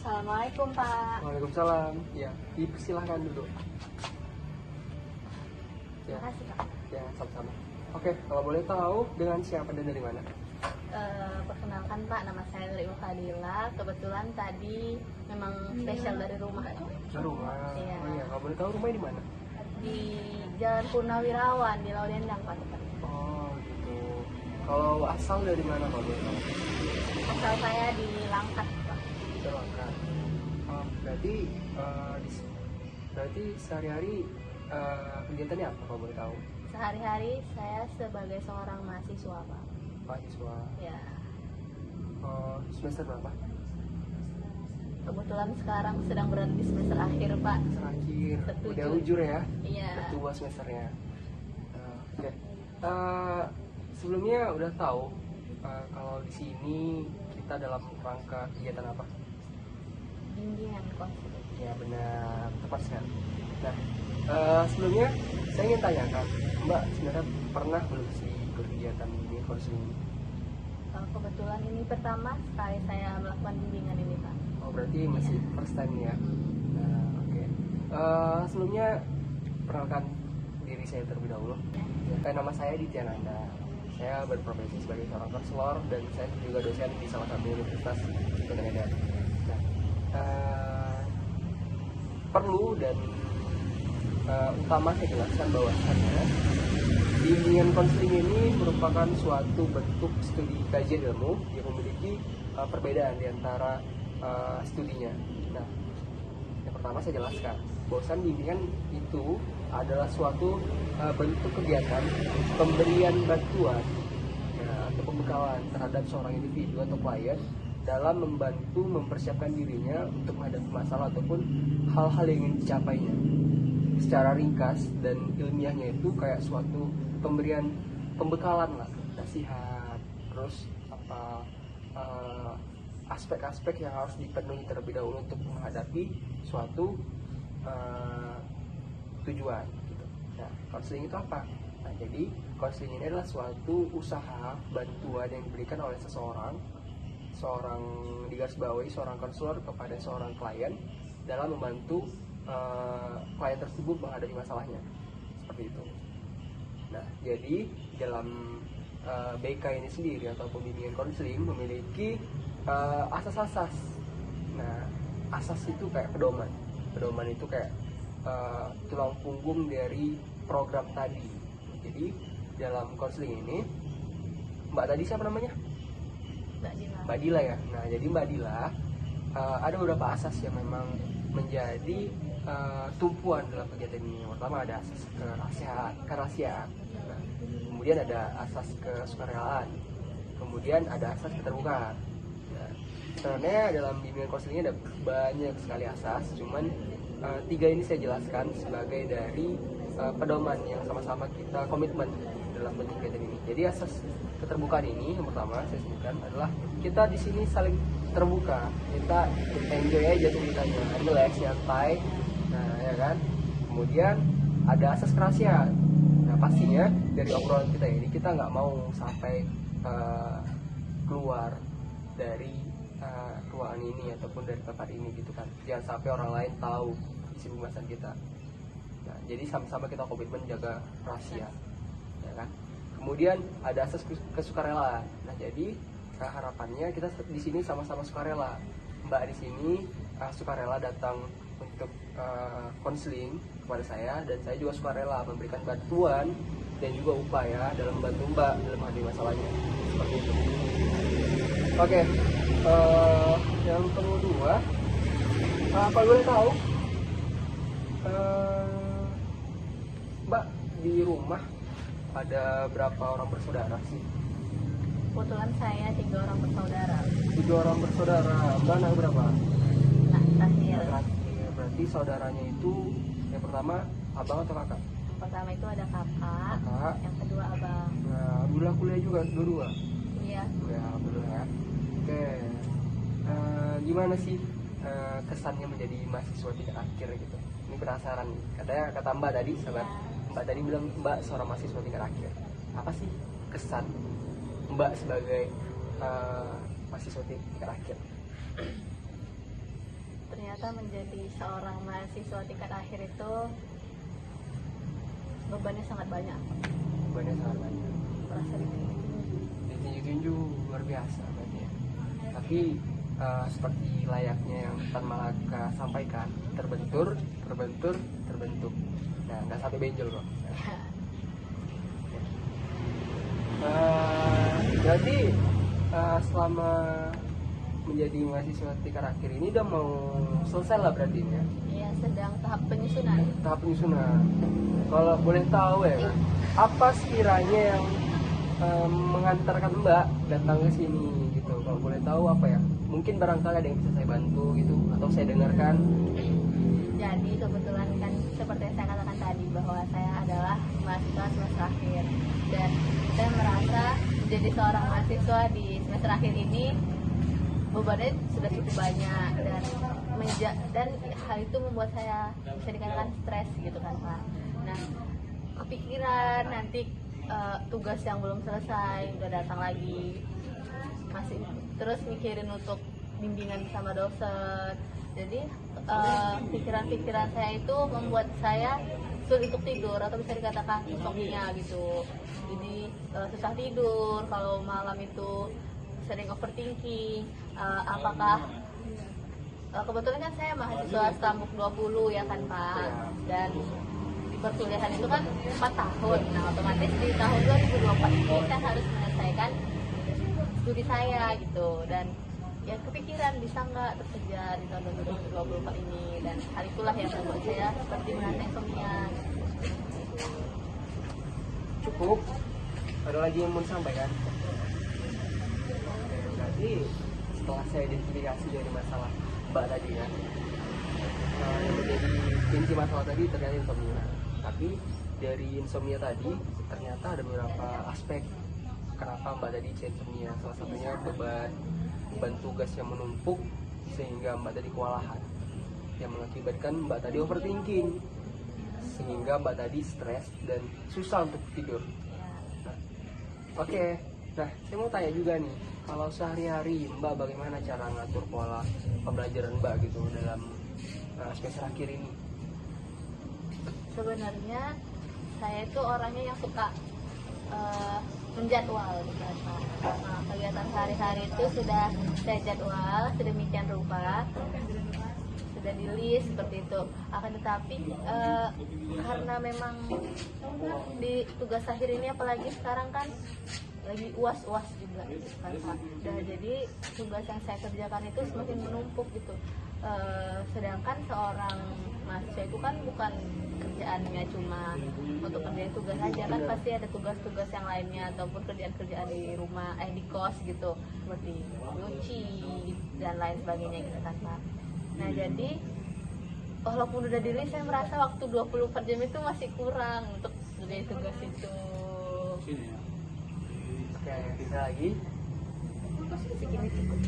Assalamualaikum Pak. Waalaikumsalam. Ya, dipersilahkan dulu. Ya, Terima kasih Pak. ya sama-sama. Oke, kalau boleh tahu dengan siapa dan dari mana? Perkenalkan Pak, nama saya Nuri Fadila. Kebetulan tadi memang spesial dari rumah Dari rumah. Iya. Oh iya, kalau boleh tahu rumahnya di mana? di Jalan Purnawirawan di Laudendang Pak. Oh gitu. Kalau asal dari mana kalau boleh tahu? Asal saya di Langkat Pak. Cilangkap. Oh, berarti sehari-hari kegiatannya apa kalau boleh tahu? Sehari-hari saya sebagai seorang mahasiswa Pak. Mahasiswa. Ya, Semester berapa? kebetulan sekarang sedang berada di semester akhir Pak. Terakhir. Setuju. Udah ujur ya? Iya. Kedua semesternya. Oke. Sebelumnya udah tahu kalau di sini kita dalam rangka kegiatan apa? Bimbingan konseling. Ya benar, tepat sekali. Nah, sebelumnya saya ingin tanyakan, Mbak sebenarnya pernah belum sih ikut kegiatan bimbingan konseling? Kebetulan ini pertama sekali saya melakukan bimbingan ini Pak. Oh berarti masih first time ya? Nah, oke. Sebelumnya perkenalkan diri saya terlebih dahulu. Nama saya Ditya Nanda. Saya berprofesi sebagai seorang konselor dan saya juga dosen di salah satu universitas di Kota Medan. Nah, perlu dan utama saya jelaskan bahwasannya bimbingan konseling ini merupakan suatu bentuk studi kajian ilmu yang memiliki perbedaan di antara studinya. Nah, yang pertama saya jelaskan bahwasan bimbingan itu adalah suatu bentuk kegiatan pemberian bantuan atau pembekalan terhadap seorang individu atau klien dalam membantu mempersiapkan dirinya untuk menghadapi masalah ataupun hal-hal yang ingin dicapainya. Secara ringkas dan ilmiahnya itu kayak suatu pemberian pembekalan lah, nasihat, terus aspek-aspek yang harus dipenuhi terlebih dahulu untuk menghadapi suatu tujuan gitu. Nah, konseling itu apa? Nah, jadi konseling ini adalah suatu usaha bantuan yang diberikan oleh seorang digarisbawahi seorang konselor kepada seorang klien dalam membantu klien tersebut menghadapi masalahnya, seperti itu. Nah, jadi dalam BK ini sendiri atau bimbingan konseling memiliki asas-asas. Nah, asas itu kayak pedoman itu kayak tulang punggung dari program tadi. Jadi dalam konseling ini, Mbak tadi siapa namanya? Mbak Dila ya. Nah, jadi Mbak Dila ada beberapa asas yang memang menjadi tumpuan dalam kegiatan ini. Yang pertama ada asas kerahasiaan. Nah, kemudian ada asas kesukarelaan. Kemudian ada asas keterbukaan. Nah, sebenarnya dalam bimbingan konseling ada banyak sekali asas, cuman tiga ini saya jelaskan sebagai dari pedoman yang sama-sama kita komitmen dalam bentuk kegiatan ini. Jadi asas keterbukaan ini yang pertama saya sebutkan adalah kita di sini saling terbuka, kita enjoy aja ceritanya, relax, santai, nah ya kan. Kemudian ada asas kerahasiaan. Nah pastinya dari obrolan kita ini kita nggak mau sampai keluar dari ruangan ini ataupun dari tempat ini gitu kan. Jangan sampai orang lain tahu isi pembahasan kita. Nah, jadi sama-sama kita komitmen jaga rahasia, ya kan. Kemudian ada asas kesukarelaan. Nah, jadi harapannya kita di sini sama-sama sukarela. Mbak di sini sukarela datang untuk konseling kepada saya dan saya juga sukarela memberikan bantuan dan juga upaya dalam membantu Mbak dalam menghadapi masalahnya. Seperti itu. Oke, yang kedua, apa boleh tahu? Mbak di rumah ada berapa orang bersaudara sih? Kebetulan saya 3 orang bersaudara. 3 orang bersaudara. Mbak anak berapa? Nah, terakhir. Berarti saudaranya itu yang pertama abang atau kakak? Pertama itu ada kakak, yang kedua abang. Nah, alhamdulillah kuliah juga dua-dua. Iya. Ya, alhamdulillah ya. Oke. Gimana sih kesannya menjadi mahasiswa tingkat akhir gitu? Ini penasaran nih. Katanya kata Mbak tadi, sahabat. Mbak tadi bilang Mbak seorang mahasiswa tingkat akhir. Apa sih kesan Mbak sebagai mahasiswa tingkat akhir? ternyata menjadi seorang mahasiswa tingkat akhir itu bebannya sangat banyak. Bebannya sangat banyak. Merasa Ditinju-tinju luar biasa berarti ya. Tapi seperti layaknya yang Tan Malaka sampaikan, terbentur. Nah, nggak sampai benjol kok. Berarti selama menjadi mahasiswa tingkat akhir ini udah mau selesai lah berarti ya? Iya, sedang tahap penyusunan. Tahap penyusunan. Kalau boleh tahu ya, apa sekiranya yang mengantarkan Mbak datang ke sini gitu? Kalau boleh tahu apa ya? Mungkin barangkali ada yang bisa saya bantu gitu, atau saya dengarkan. Jadi kebetulan kan seperti yang saya katakan tadi bahwa saya adalah mahasiswa semester akhir, dan saya merasa menjadi seorang mahasiswa di semester akhir ini bebannya sudah cukup banyak, dan hal itu membuat saya bisa dikatakan stres gitu kan Pak. Nah, kepikiran nanti tugas yang belum selesai udah datang lagi, masih terus mikirin untuk bimbingan sama dosen. Jadi pikiran-pikiran saya itu membuat saya sulit untuk tidur, atau bisa dikatakan insomnia gitu. Jadi susah tidur, kalau malam itu sering overthinking. Apakah kebetulan kan saya mahasiswa Stambuk 20 ya kan Pak, dan di perkuliahan itu kan 4 tahun. Nah, otomatis di tahun 2024 ini saya harus menyelesaikan studi saya gitu, dan ya kepikiran bisa nggak terkejar di tahun 2024 ini, dan hal itulah yang membuat saya seperti merasa insomnia. Cukup? Ada lagi yang mau disampaikan? Berarti setelah saya identifikasi dari masalah Mbak tadi ya, yang menjadi inti masalah tadi ternyata insomnia. Tapi dari insomnia tadi ternyata ada beberapa aspek kenapa Mbak tadi insomnia. Salah satunya beban tugas yang menumpuk sehingga Mbak tadi kewalahan, yang mengakibatkan Mbak tadi overthinking sehingga Mbak tadi stres dan susah untuk tidur. Oke. Nah, saya mau tanya juga nih, kalau sehari-hari Mbak bagaimana cara ngatur pola pembelajaran Mbak gitu dalam semester akhir ini? Sebenarnya saya itu orangnya yang suka menjadwal gitu kan. Nah, kegiatan sehari-hari itu sudah saya jadwal sedemikian rupa, sudah di list seperti itu. Akan tetapi karena memang di tugas akhir ini, apalagi sekarang kan lagi uas juga gitu kan Pak. Dan jadi tugas yang saya kerjakan itu semakin menumpuk gitu. Sedangkan seorang mahasiswa itu kan bukan kerjaannya cuma untuk kerjain tugas aja, kan pasti ada tugas-tugas yang lainnya ataupun kerjaan-kerjaan di rumah, di kos gitu, seperti nyuci dan lain sebagainya gitu kan Pak. Nah, jadi walaupun udah di list, saya merasa waktu 24 jam itu masih kurang untuk kerjain tugas itu. Oke, bisa lagi? Segini cukup.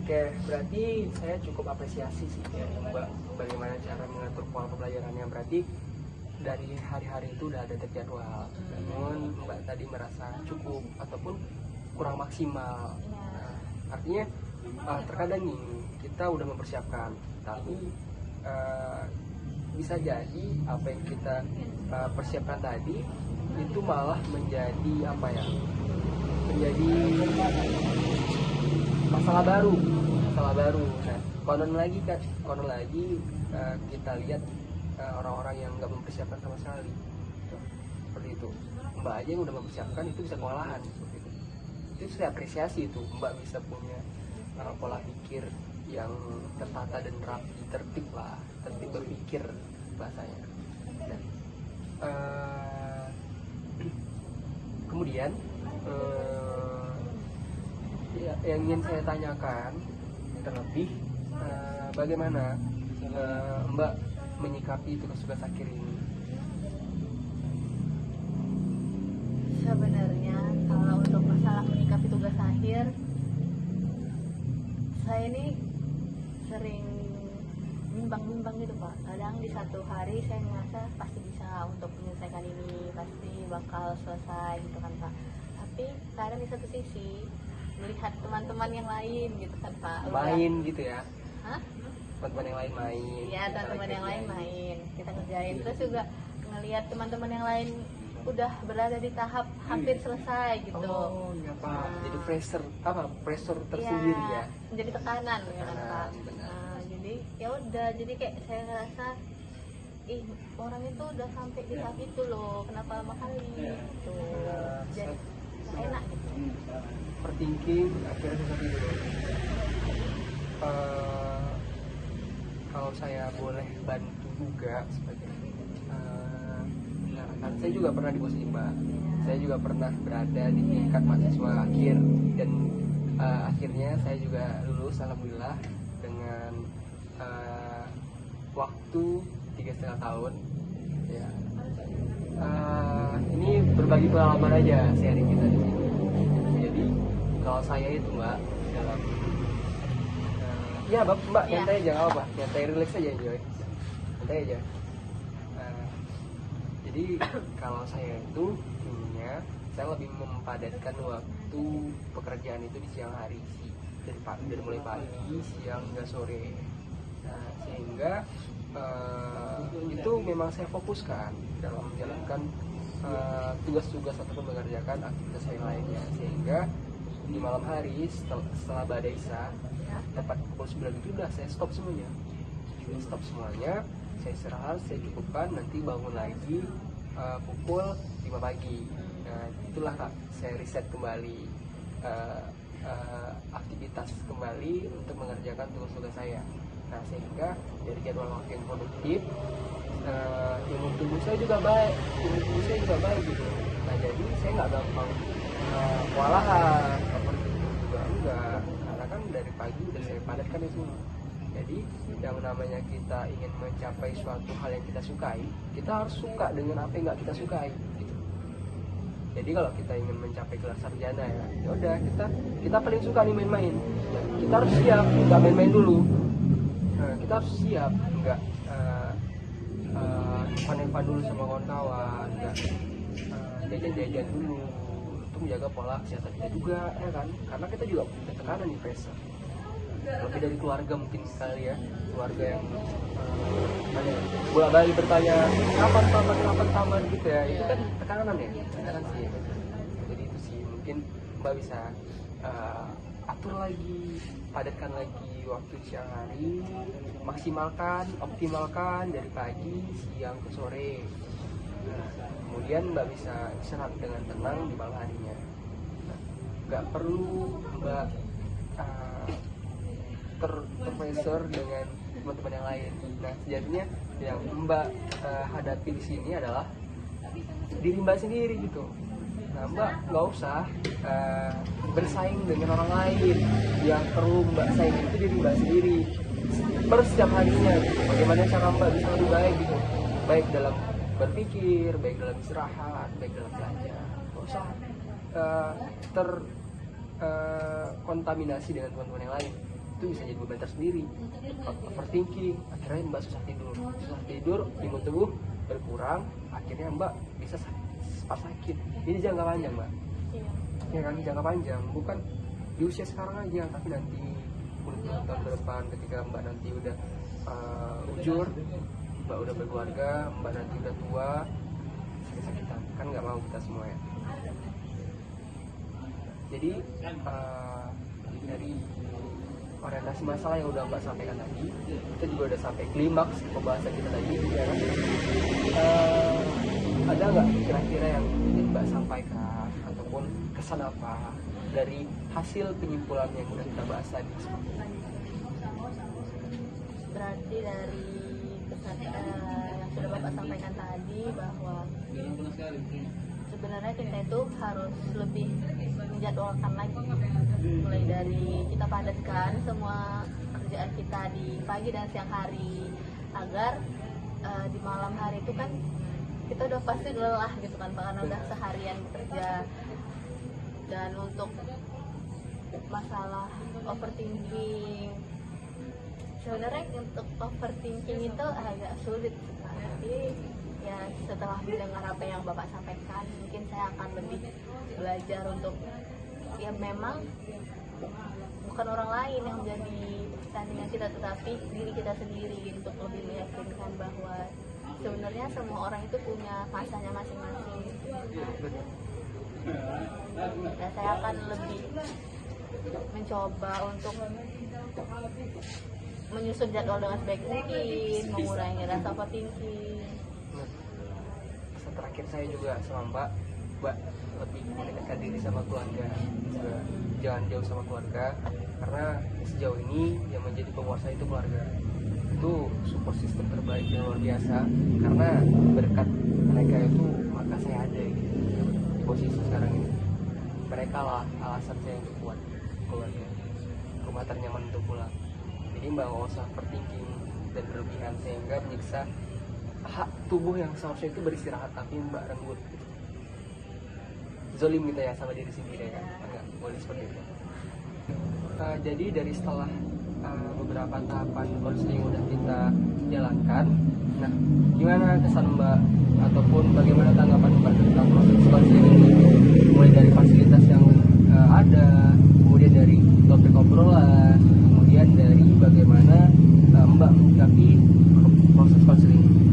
Oke, berarti saya cukup apresiasi sih ya Mbak, bagaimana cara mengatur pola pembelajarannya. Berarti dari hari-hari itu udah ada terjadwal, namun Mbak tadi merasa cukup ataupun kurang maksimal. Nah, artinya terkadang nih kita udah mempersiapkan, tapi bisa jadi apa yang kita persiapkan tadi itu malah menjadi apa ya? Menjadi masalah baru. Nah, konon lagi kita lihat orang-orang yang nggak mempersiapkan sama sekali, seperti itu. Mbak aja yang udah mempersiapkan itu bisa kewalahan seperti itu. Itu saya apresiasi itu, Mbak bisa punya pola pikir yang tertata dan rapi, tertib berpikir bahasanya. Dan, kemudian yang ingin saya tanyakan terlebih, bagaimana Mbak menyikapi tugas-tugas akhir ini? Sebenarnya kalau untuk masalah menyikapi tugas akhir, saya ini sering bimbang gitu Pak. Kadang di satu hari saya merasa pasti bisa untuk menyelesaikan ini, pasti bakal selesai gitu kan Pak. Tapi kadang di satu sisi melihat teman-teman yang lain gitu kan Pak. Main gitu ya, Hah? teman-teman yang lain main. Iya, teman-teman yang lain main, kita ngerjain. Terus juga ngelihat teman-teman yang lain udah berada di tahap hampir selesai gitu. Oh iya Pak, Nah. jadi pressure Iya, tersendiri ya. menjadi tekanan ya kan Tekanan, Pak. benar. Nah, jadi ya udah, jadi kayak saya ngerasa ih, orang itu udah sampai di tahap itu loh, kenapa lama kali gitu. Jadi nggak enak gitu. Overthinking akhirnya susah tidur. Kalau saya boleh bantu juga sebagai kan saya juga pernah di posisi Mbak. Saya juga pernah berada di tingkat mahasiswa akhir dan akhirnya saya juga lulus alhamdulillah dengan waktu 3,5 tahun. Ya. Ini berbagi pengalaman aja sharing kita di sini. Jadi kalau saya itu Mbak dalam ya Mbak Ya. nyantai aja nggak apa, nyantai relax aja Joy, nyantai aja. Jadi kalau saya itu dulunya saya lebih mempadatkan waktu pekerjaan itu di siang hari sih, dari mulai pagi, siang hingga sore. Nah, sehingga itu memang saya fokuskan dalam menjalankan tugas-tugas ataupun mengerjakan aktivitas saya lainnya, sehingga di malam hari setelah badai Isya tepat pukul 9 itu udah saya stop semuanya, saya istirahat, saya cukupkan, nanti bangun lagi pukul 5 pagi. Nah, itulah Kak, saya riset kembali aktivitas kembali untuk mengerjakan tugas-tugas saya. Nah, sehingga dari jadwal waktu yang produktif, imun tubuh saya juga baik gitu. Nah, jadi saya nggak gampang kewalahan, seperti itu juga enggak, karena kan dari pagi udah saya padatkan itu. Jadi yang namanya kita ingin mencapai suatu hal yang kita sukai, kita harus suka dengan apa yang nggak kita sukai gitu. Jadi kalau kita ingin mencapai gelar sarjana ya udah, kita paling suka nih main-main, ya, kita harus siap, nggak main-main dulu. Nah, kita harus siap, nggak fun dulu sama kawan-kawan, nggak jajan-jajan dulu untuk menjaga pola kesehatan kita juga, ya kan? Karena kita juga punya tekanan nih, pressure lebih dari keluarga mungkin sekali ya, keluarga yang bolak-balik bertanya kapan tamat gitu ya, itu kan tekanan sih ya. Jadi itu sih mungkin Mbak bisa atur lagi, padatkan lagi waktu siang hari, optimalkan dari pagi, siang ke sore. Kemudian Mbak bisa istirahat dengan tenang di malam harinya. Nggak perlu Mbak terpressure dengan teman-teman yang lain. Nah, sejatinya yang Mbak hadapi di sini adalah diri Mbak sendiri gitu. Nah, Mbak nggak usah bersaing dengan orang lain. Yang perlu Mbak saing itu diri Mbak sendiri. Setiap harinya gitu. Bagaimana cara Mbak bisa lebih baik gitu. Baik dalam berpikir, baik dalam istirahat, baik dalam belajar. Nggak usah kontaminasi dengan teman-teman yang lain. Itu bisa jadi beban tersendiri. Overthinking, akhirnya Mbak susah tidur, imun tubuh berkurang, akhirnya Mbak bisa cepat sakit. Ini jangka panjang Mbak. Ya kan, jangka panjang, bukan di usia sekarang aja, tapi nanti 10 tahun ke depan ketika Mbak nanti udah ujur, Mbak udah berkeluarga, Mbak nanti udah tua, sakit-sakitan, kan nggak mau kita semua ya. Jadi dari orientasi masalah yang udah Mbak sampaikan tadi, kita juga udah sampai klimaks pembahasan kita tadi, ya kan? Ada nggak kira-kira yang ingin Mbak sampaikan ataupun kesan apa dari hasil penyimpulan yang udah kita bahas tadi? Berarti dari pesan yang sudah Bapak sampaikan tadi, bahwa sebenarnya kita itu harus lebih menjadwalkan lagi, mulai dari kita padatkan semua kerjaan kita di pagi dan siang hari, agar di malam hari itu kan kita udah pasti lelah gitu kan Pak, karena udah seharian bekerja. Dan untuk masalah overthinking, sebenarnya untuk overthinking itu agak sulit sekali. Jadi ya setelah mendengar apa yang Bapak sampaikan, mungkin saya akan lebih belajar untuk ya memang bukan orang lain yang menjadi tandingan kita, tetapi diri kita sendiri, untuk lebih meyakinkan bahwa sebenarnya semua orang itu punya masanya masing-masing. Dan saya akan lebih mencoba untuk menyusun jadwal dengan sebaik mungkin, mengurangi rasa overthinking. Pesan terakhir saya juga sama Mbak lebih mendekatkan diri sama keluarga juga, jangan jauh sama keluarga, karena sejauh ini yang menjadi penguasa itu keluarga. Itu support system terbaik yang luar biasa, karena berkat mereka itu maka saya ada gitu di posisi sekarang ini. Mereka lah alasan saya untuk kuat, keluarga, rumah ternyaman untuk pulang. Jadi Mbak nggak usah overthinking dan berlebihan sehingga menyiksa hak tubuh yang seharusnya itu beristirahat, tapi Mbak renggut gitu. Zolim kita ya sama diri sendiri ya kan, enggak boleh seperti itu. Jadi dari setelah beberapa tahapan konseling udah kita jalankan, nah gimana kesan Mbak ataupun bagaimana tanggapan Mbak tentang proses konseling ini, mulai dari fasilitas yang ada, kemudian dari topik obrolan, kemudian dari bagaimana Mbak menyikapi proses konseling ini.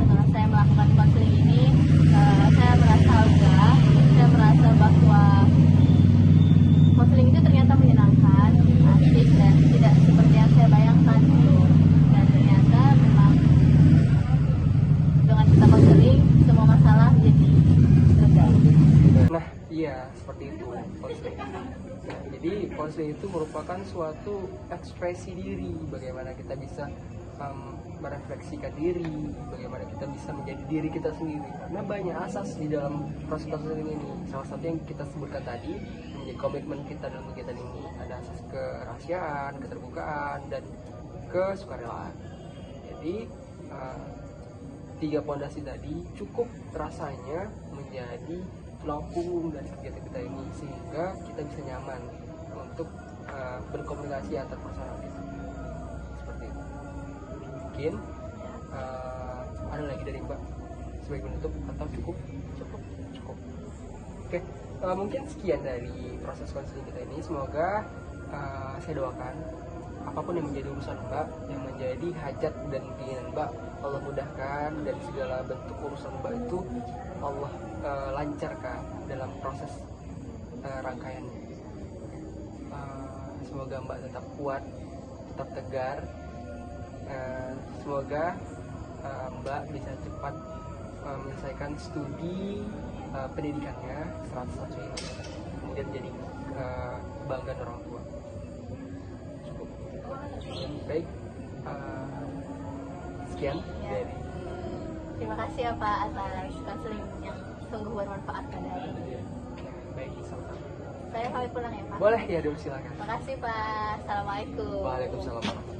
Setelah saya melakukan konseling ini, saya merasa lega, saya merasa bahwa konseling itu ternyata menyenangkan, asik, dan tidak seperti yang saya bayangkan gitu. Dan ternyata memang dengan kita konseling, semua masalah jadi reda. Nah, iya seperti itu konseling. Nah, jadi konseling itu merupakan suatu ekspresi diri, bagaimana kita bisa merefleksikan diri, bagaimana kita bisa menjadi diri kita sendiri. Karena banyak asas di dalam proses konseling ini. Salah satu yang kita sebutkan tadi, menjadi komitmen kita dalam kegiatan ini, ada asas kerahasiaan, keterbukaan, dan kesukarelaan. Jadi tiga pondasi tadi cukup rasanya menjadi tulang punggung dari kegiatan kita ini, sehingga kita bisa nyaman untuk berkomunikasi antar personal kita. Seperti itu. Mungkin ada lagi dari Mbak sebagai penutup atau cukup? Oke, mungkin sekian dari proses konseling kita ini. Semoga saya doakan apapun yang menjadi urusan Mbak, yang menjadi hajat dan keinginan Mbak, Allah mudahkan, dan segala bentuk urusan Mbak itu Allah lancarkan dalam proses rangkaiannya. Semoga Mbak tetap kuat, tetap tegar. Semoga Mbak bisa cepat menyelesaikan studi pendidikannya 100% ini, kemudian jadi kebanggaan orang tua. Cukup. Baik, sekian dari. Terima kasih ya Pak atas konseling yang sungguh bermanfaat pada hari ini. Baik, sama-sama. Saya pamit pulang ya Pak. Boleh ya, dulu silakan. Terima kasih Pak. Assalamualaikum. Waalaikumsalam warahmatullahi wabarakatuh.